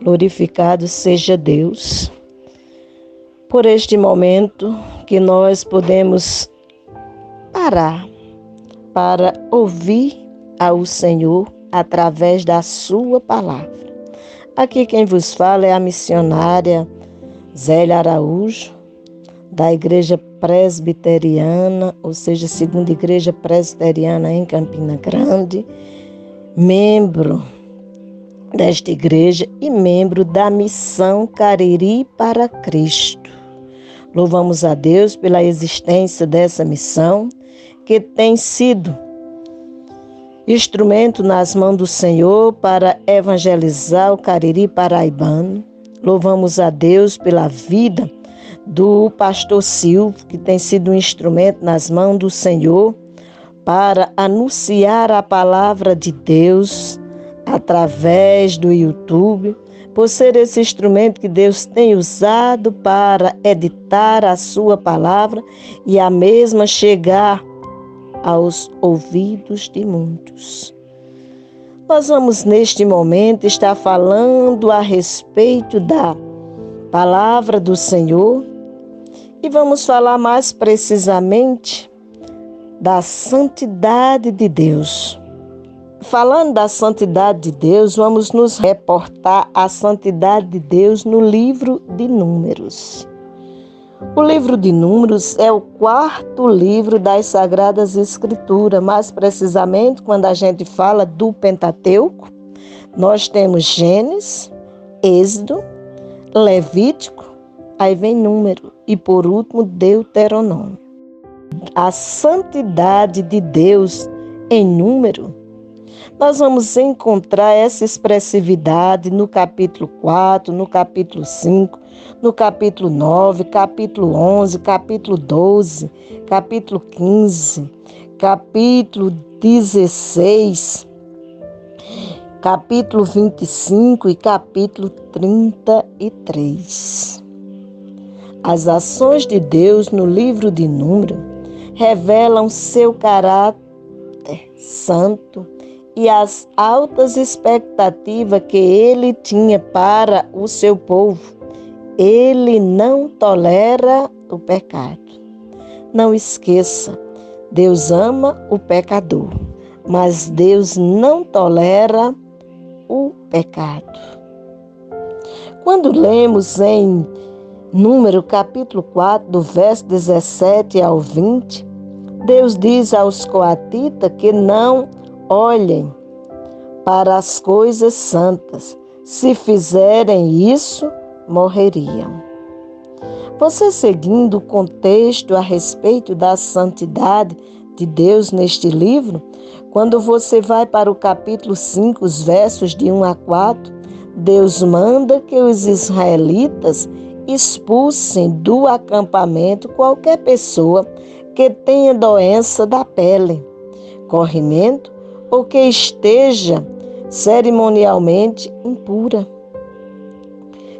Glorificado seja Deus por este momento que nós podemos parar para ouvir ao Senhor através da sua palavra. Aqui quem vos fala é a missionária Zélia Araújo, da Igreja Presbiteriana, ou seja, Segunda Igreja Presbiteriana em Campina Grande, membro desta igreja e membro da Missão Cariri para Cristo. Louvamos a Deus pela existência dessa missão, que tem sido instrumento nas mãos do Senhor para evangelizar o Cariri paraibano. Louvamos a Deus pela vida do pastor Silvio, que tem sido um instrumento nas mãos do Senhor para anunciar a palavra de Deus através do YouTube, por ser esse instrumento que Deus tem usado para editar a sua palavra e a mesma chegar aos ouvidos de muitos. Nós vamos neste momento estar falando a respeito da palavra do Senhor e vamos falar mais precisamente da santidade de Deus. Falando da santidade de Deus, vamos nos reportar à santidade de Deus no livro de Números. O livro de Números é o quarto livro das Sagradas Escrituras, mais precisamente quando a gente fala do Pentateuco, nós temos Gênesis, Êxodo, Levítico, aí vem Número e por último Deuteronômio. A santidade de Deus em Número, nós vamos encontrar essa expressividade no capítulo 4, no capítulo 5, no capítulo 9, capítulo 11, capítulo 12, capítulo 15, capítulo 16, capítulo 25 e capítulo 33. As ações de Deus no livro de Números revelam seu caráter santo e as altas expectativas que ele tinha para o seu povo. Ele não tolera o pecado. Não esqueça, Deus ama o pecador, mas Deus não tolera o pecado. Quando lemos em Número capítulo 4, do verso 17 ao 20, Deus diz aos coatitas que não olhem para as coisas santas. Se fizerem isso, morreriam. Você seguindo o contexto a respeito da santidade de Deus neste livro, quando você vai para o capítulo 5, os versos de 1 a 4, Deus manda que os israelitas expulsem do acampamento qualquer pessoa que tenha doença da pele, corrimento ou que esteja cerimonialmente impura.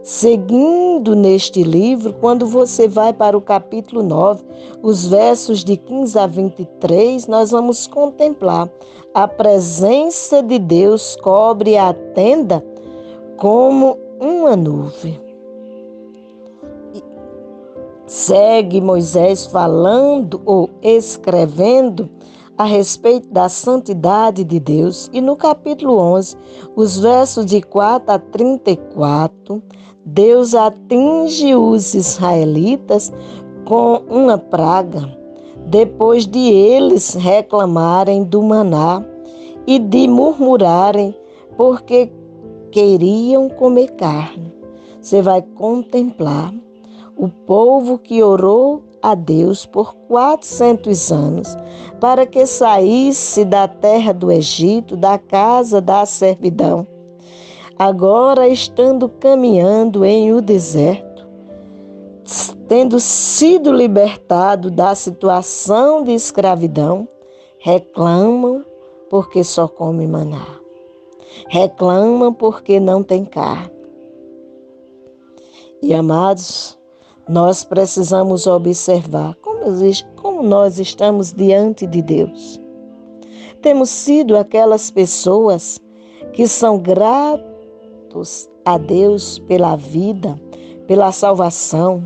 Seguindo neste livro, quando você vai para o capítulo 9, os versos de 15 a 23, nós vamos contemplar a presença de Deus cobre a tenda como uma nuvem. Segue Moisés falando ou escrevendo a respeito da santidade de Deus. E no capítulo 11, os versos de 4 a 34, Deus atinge os israelitas com uma praga, depois de eles reclamarem do maná e de murmurarem porque queriam comer carne. Você vai contemplar o povo que orou a Deus por 400 anos para que saísse da terra do Egito, da casa da servidão. Agora, estando caminhando em o deserto, tendo sido libertado da situação de escravidão, reclamam porque só comem maná. Reclamam porque não tem carne. E, amados, nós precisamos observar como nós estamos diante de Deus. Temos sido aquelas pessoas que são gratos a Deus pela vida, pela salvação,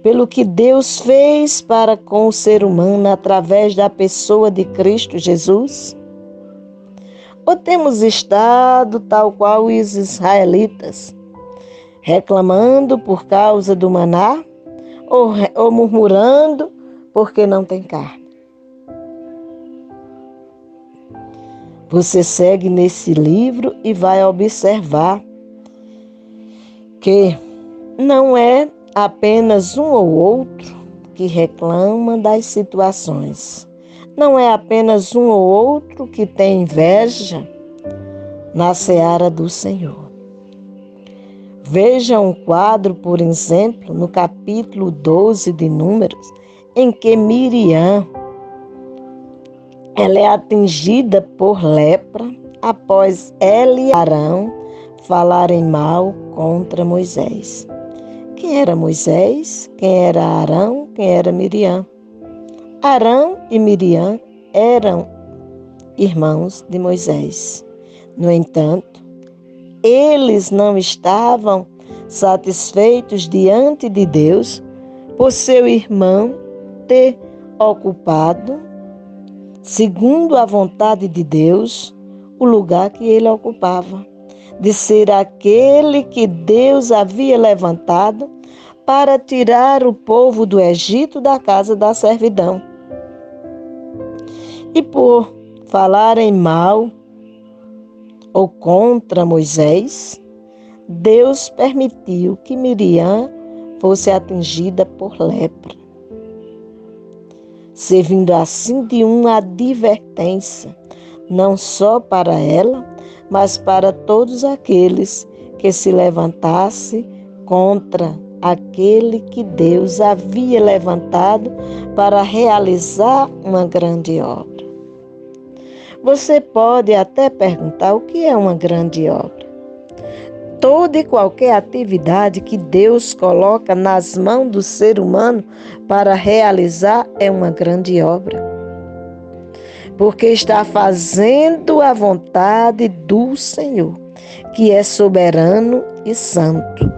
pelo que Deus fez para com o ser humano através da pessoa de Cristo Jesus? Ou temos estado tal qual os israelitas, reclamando por causa do maná, ou murmurando porque não tem carne? Você segue nesse livro e vai observar que não é apenas um ou outro que reclama das situações. Não é apenas um ou outro que tem inveja na seara do Senhor. Veja um quadro, por exemplo, no capítulo 12 de Números, em que Miriam ela é atingida por lepra após ela e Arão falarem mal contra Moisés. Quem era Moisés? Quem era Arão? Quem era Miriam? Arão e Miriam eram irmãos de Moisés. No entanto, eles não estavam satisfeitos diante de Deus por seu irmão ter ocupado, segundo a vontade de Deus, o lugar que ele ocupava, de ser aquele que Deus havia levantado para tirar o povo do Egito da casa da servidão. E por falarem mal ou contra Moisés, Deus permitiu que Miriam fosse atingida por lepra, servindo assim de uma advertência, não só para ela, mas para todos aqueles que se levantassem contra aquele que Deus havia levantado para realizar uma grande obra. Você pode até perguntar o que é uma grande obra. Toda e qualquer atividade que Deus coloca nas mãos do ser humano para realizar é uma grande obra. Porque está fazendo a vontade do Senhor, que é soberano e santo,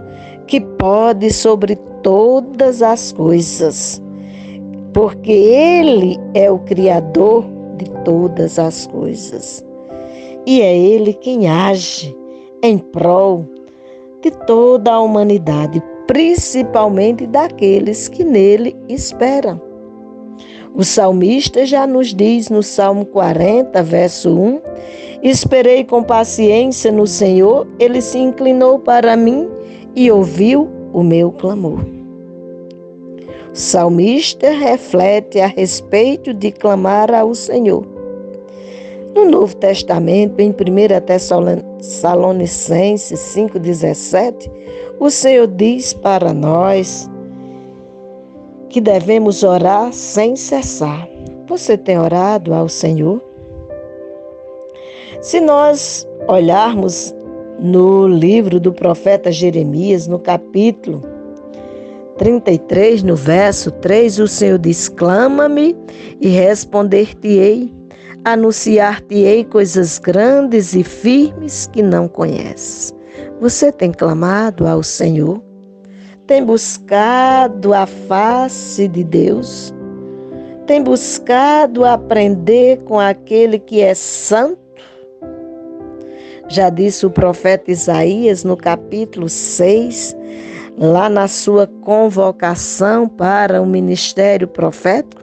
que pode sobre todas as coisas, porque Ele é o Criador de todas as coisas. E é Ele quem age em prol de toda a humanidade, principalmente daqueles que nele esperam. O salmista já nos diz no Salmo 40, verso 1, esperei com paciência no Senhor, Ele se inclinou para mim e ouviu o meu clamor. O salmista reflete a respeito de clamar ao Senhor. No Novo Testamento, em 1 Tessalonicenses 5,17, o Senhor diz para nós que devemos orar sem cessar. Você tem orado ao Senhor? Se nós olharmos no livro do profeta Jeremias, no capítulo 33, no verso 3, o Senhor diz, clama-me e responder-te-ei, anunciar-te-ei coisas grandes e firmes que não conheces. Você tem clamado ao Senhor? Tem buscado a face de Deus? Tem buscado aprender com aquele que é santo? Já disse o profeta Isaías no capítulo 6, lá na sua convocação para o ministério profético,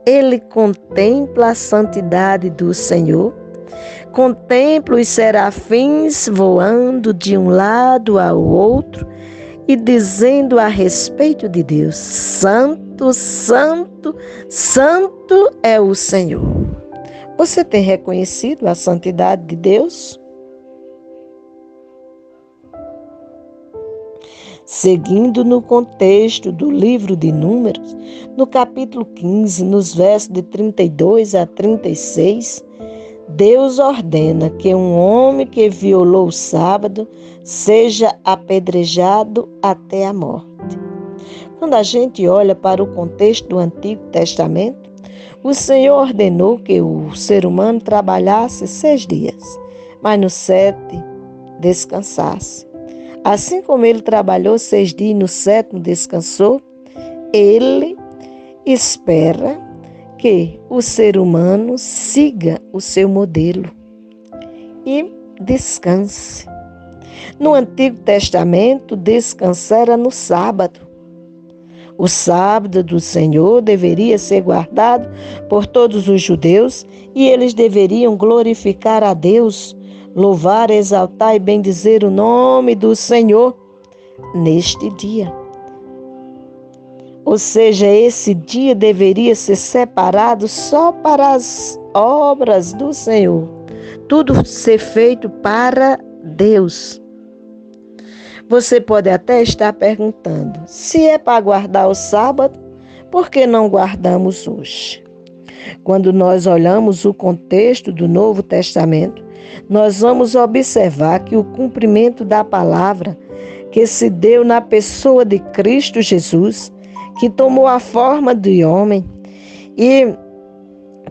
ele contempla a santidade do Senhor, contempla os serafins voando de um lado ao outro e dizendo a respeito de Deus, santo, santo, santo é o Senhor. Você tem reconhecido a santidade de Deus? Seguindo no contexto do livro de Números, no capítulo 15, nos versos de 32 a 36, Deus ordena que um homem que violou o sábado seja apedrejado até a morte. Quando a gente olha para o contexto do Antigo Testamento, o Senhor ordenou que o ser humano trabalhasse 6 dias, mas no 7 descansasse. Assim como ele trabalhou 6 dias e no 7º descansou, ele espera que o ser humano siga o seu modelo e descanse. No Antigo Testamento, descansar era no sábado. O sábado do Senhor deveria ser guardado por todos os judeus e eles deveriam glorificar a Deus, louvar, exaltar e bendizer o nome do Senhor neste dia. Ou seja, esse dia deveria ser separado só para as obras do Senhor. Tudo ser feito para Deus. Você pode até estar perguntando, se é para guardar o sábado, por que não guardamos hoje? Quando nós olhamos o contexto do Novo Testamento, nós vamos observar que o cumprimento da palavra que se deu na pessoa de Cristo Jesus, que tomou a forma de homem e,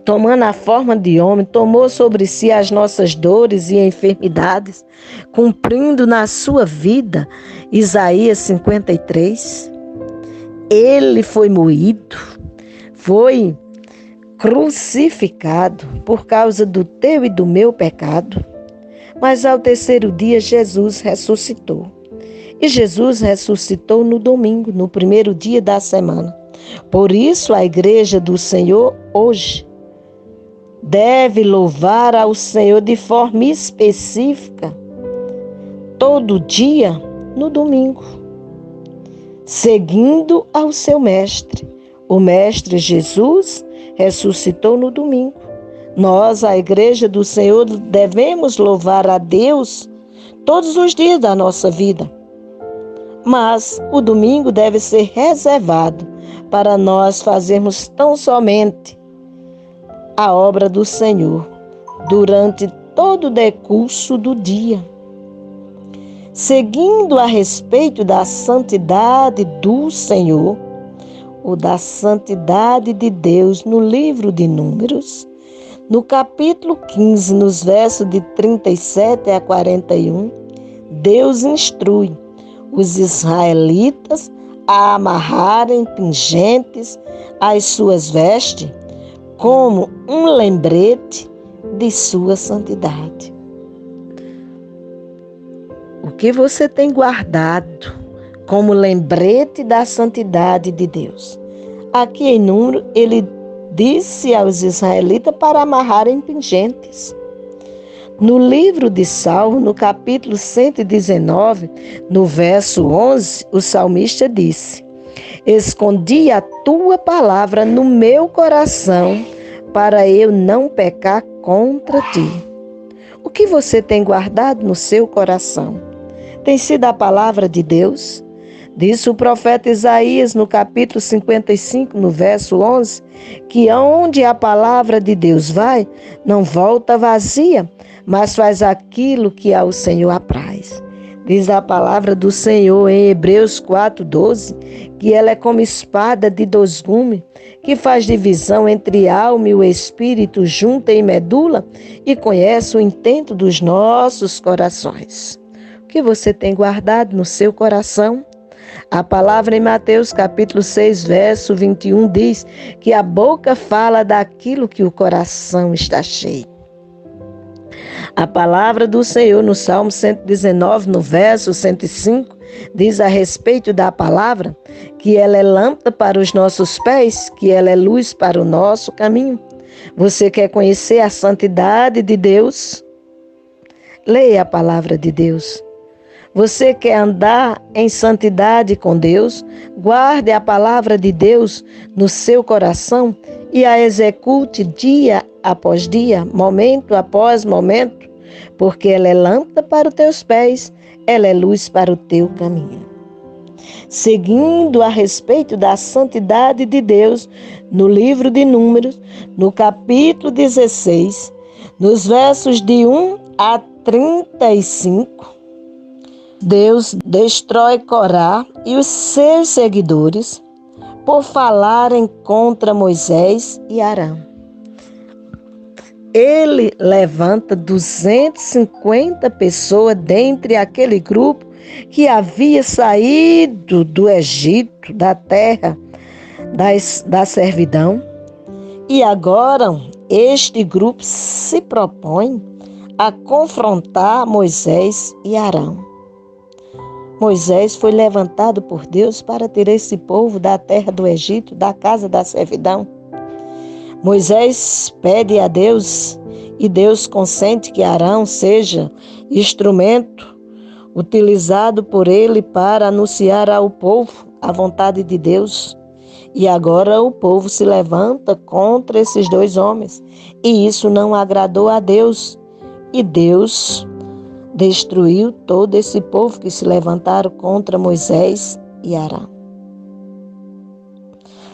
tomando a forma de homem, tomou sobre si as nossas dores e enfermidades, cumprindo na sua vida Isaías 53. Ele foi moído, foi crucificado por causa do teu e do meu pecado, mas ao 3º dia Jesus ressuscitou. E Jesus ressuscitou no domingo, no 1º dia da semana. Por isso a igreja do Senhor hoje deve louvar ao Senhor de forma específica, todo dia no domingo, seguindo ao seu Mestre. O Mestre Jesus ressuscitou no domingo. Nós, a igreja do Senhor, devemos louvar a Deus todos os dias da nossa vida. Mas o domingo deve ser reservado para nós fazermos tão somente a obra do Senhor durante todo o decurso do dia. Seguindo a respeito da santidade do Senhor, ou da santidade de Deus, no livro de Números, no capítulo 15, nos versos de 37 a 41, Deus instrui os israelitas a amarrarem pingentes às suas vestes, como um lembrete de sua santidade. O que você tem guardado como lembrete da santidade de Deus? Aqui em Número, ele disse aos israelitas para amarrarem pingentes. No livro de Salmo, no capítulo 119, no verso 11, o salmista disse: escondi a tua palavra no meu coração, para eu não pecar contra ti. O que você tem guardado no seu coração? Tem sido a palavra de Deus? Disse o profeta Isaías no capítulo 55, no verso 11, que onde a palavra de Deus vai, não volta vazia, mas faz aquilo que ao Senhor apraz. Diz a palavra do Senhor em Hebreus 4:12, que ela é como espada de 2 gumes, que faz divisão entre a alma e o espírito, junta em medula, e conhece o intento dos nossos corações. O que você tem guardado no seu coração? A palavra em Mateus capítulo 6, verso 21 diz que a boca fala daquilo que o coração está cheio. A palavra do Senhor no Salmo 119, no verso 105, diz a respeito da palavra que ela é lâmpada para os nossos pés, que ela é luz para o nosso caminho. Você quer conhecer a santidade de Deus? Leia a palavra de Deus. Você quer andar em santidade com Deus? Guarde a palavra de Deus no seu coração e a execute dia após dia, momento após momento, porque ela é lâmpada para os teus pés, ela é luz para o teu caminho. Seguindo a respeito da santidade de Deus, no livro de Números, no capítulo 16, nos versos de 1 a 35, Deus destrói Corá e os seus seguidores por falarem contra Moisés e Arão. ele levanta 250 pessoas dentre aquele grupo que havia saído do Egito, da terra da servidão. E agora este grupo se propõe a confrontar Moisés e Arão. Moisés foi levantado por Deus para tirar esse povo da terra do Egito, da casa da servidão. Moisés pede a Deus e Deus consente que Arão seja instrumento utilizado por ele para anunciar ao povo a vontade de Deus. E agora o povo se levanta contra esses dois homens. E isso não agradou a Deus. E Deus destruiu todo esse povo que se levantaram contra Moisés e Arão.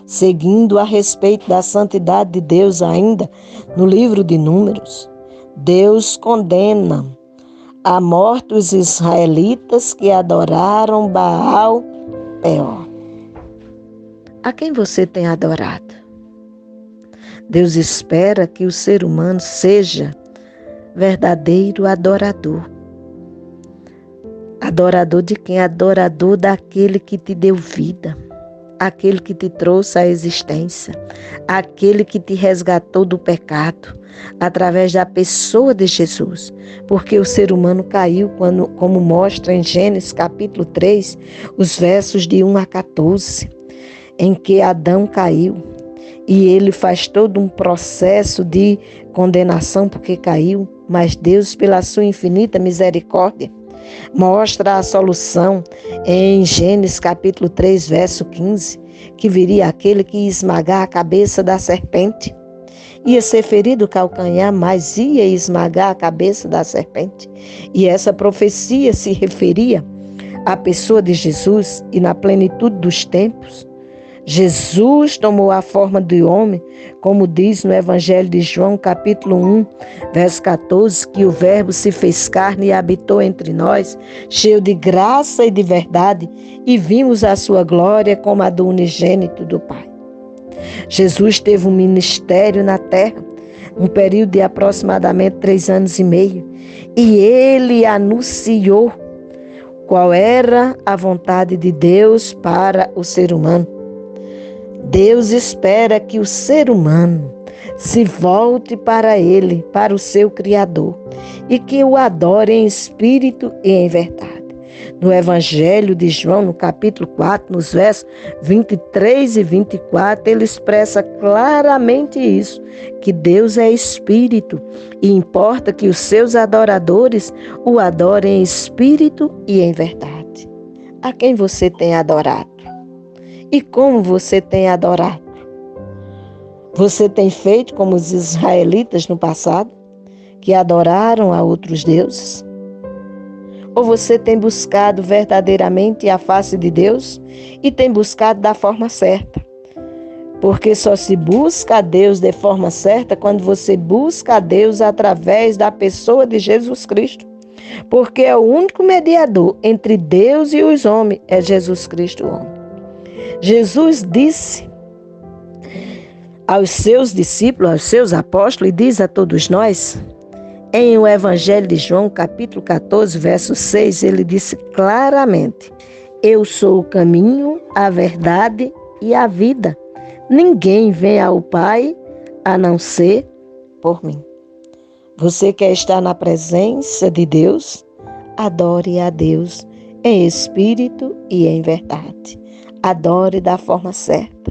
Seguindo a respeito da santidade de Deus ainda, no livro de Números, Deus condena à morte os israelitas que adoraram Baal Peor. A quem você tem adorado? Deus espera que o ser humano seja verdadeiro adorador. Adorador de quem? Adorador daquele que te deu vida, aquele que te trouxe à existência, aquele que te resgatou do pecado, através da pessoa de Jesus. Porque o ser humano caiu, como mostra em Gênesis capítulo 3, os versos de 1 a 14, em que Adão caiu. E ele faz todo um processo de condenação porque caiu, mas Deus, pela sua infinita misericórdia, mostra a solução em Gênesis capítulo 3, verso 15, que viria aquele que ia esmagar a cabeça da serpente. Ia ser ferido o calcanhar, mas ia esmagar a cabeça da serpente. E essa profecia se referia à pessoa de Jesus e na plenitude dos tempos. Jesus tomou a forma de homem, como diz no Evangelho de João, capítulo 1, verso 14, que o Verbo se fez carne e habitou entre nós, cheio de graça e de verdade, e vimos a sua glória como a do unigênito do Pai. Jesus teve um ministério na terra, um período de aproximadamente 3 anos e meio, e ele anunciou qual era a vontade de Deus para o ser humano. Deus espera que o ser humano se volte para Ele, para o seu Criador, e que o adore em espírito e em verdade. No Evangelho de João, no capítulo 4, nos versos 23 e 24, ele expressa claramente isso, que Deus é espírito e importa que os seus adoradores o adorem em espírito e em verdade. A quem você tem adorado? E como você tem adorado? Você tem feito como os israelitas no passado, que adoraram a outros deuses? Ou você tem buscado verdadeiramente a face de Deus e tem buscado da forma certa? Porque só se busca a Deus de forma certa quando você busca a Deus através da pessoa de Jesus Cristo. Porque é o único mediador entre Deus e os homens, é Jesus Cristo, o homem. Jesus disse aos seus discípulos, aos seus apóstolos, e diz a todos nós, em o Evangelho de João, capítulo 14, verso 6, ele disse claramente: eu sou o caminho, a verdade e a vida. Ninguém vem ao Pai a não ser por mim. Você quer estar na presença de Deus? Adore a Deus em espírito e em verdade. Adore da forma certa.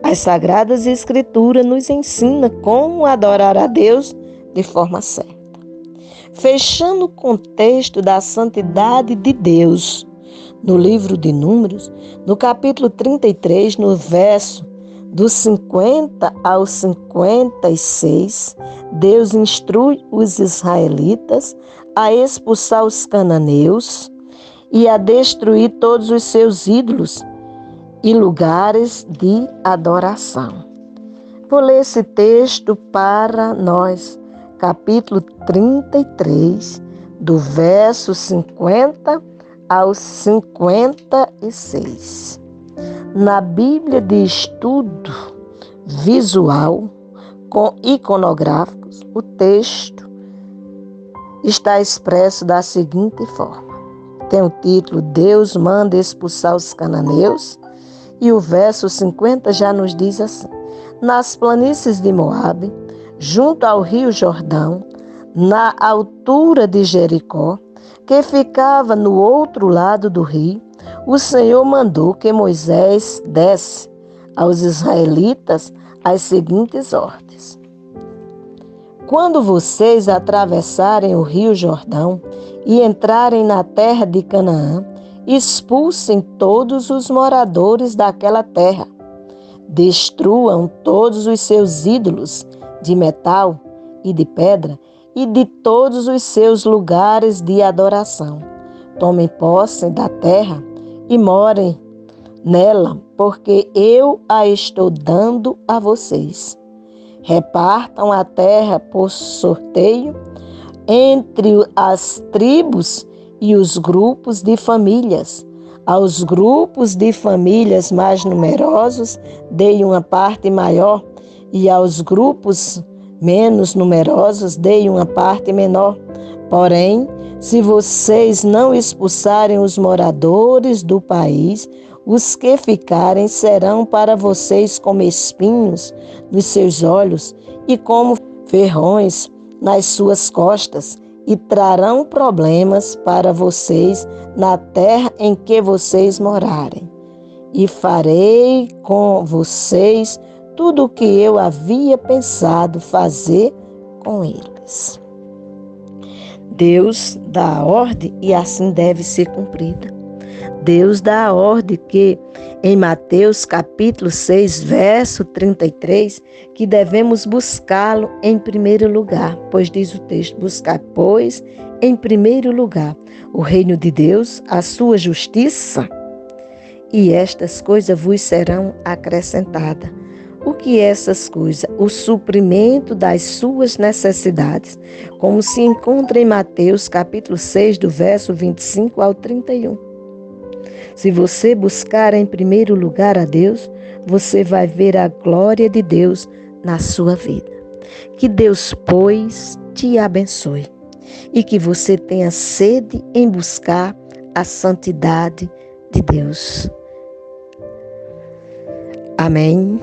As Sagradas Escrituras nos ensinam como adorar a Deus de forma certa. Fechando o contexto da santidade de Deus, no livro de Números, no capítulo 33, no verso dos 50 ao 56, Deus instrui os israelitas a expulsar os cananeus e a destruir todos os seus ídolos e lugares de adoração. Vou ler esse texto para nós, capítulo 33, do verso 50 ao 56. Na Bíblia de Estudo Visual, iconográficos, o texto está expresso da seguinte forma. Tem o título Deus manda expulsar os cananeus e o verso 50 já nos diz assim. Nas planícies de Moabe, junto ao rio Jordão, na altura de Jericó, que ficava no outro lado do rio, o Senhor mandou que Moisés desse aos israelitas as seguintes ordens. Quando vocês atravessarem o rio Jordão e entrarem na terra de Canaã, expulsem todos os moradores daquela terra. Destruam todos os seus ídolos de metal e de pedra e de todos os seus lugares de adoração. Tomem posse da terra e morem nela, porque eu a estou dando a vocês. Repartam a terra por sorteio entre as tribos e os grupos de famílias. Aos grupos de famílias mais numerosos, deem uma parte maior, e aos grupos menos numerosos, deem uma parte menor. Porém, se vocês não expulsarem os moradores do país, os que ficarem serão para vocês como espinhos nos seus olhos e como ferrões nas suas costas, e trarão problemas para vocês na terra em que vocês morarem. E farei com vocês tudo o que eu havia pensado fazer com eles. Deus dá a ordem e assim deve ser cumprida. Deus dá a ordem que, em Mateus capítulo 6, verso 33, que devemos buscá-lo em primeiro lugar, pois diz o texto, buscar, pois, em primeiro lugar, o reino de Deus, a sua justiça, e estas coisas vos serão acrescentadas. O que é essas coisas? O suprimento das suas necessidades, como se encontra em Mateus capítulo 6, do verso 25 ao 31. Se você buscar em primeiro lugar a Deus, você vai ver a glória de Deus na sua vida. Que Deus, pois, te abençoe e que você tenha sede em buscar a santidade de Deus. Amém.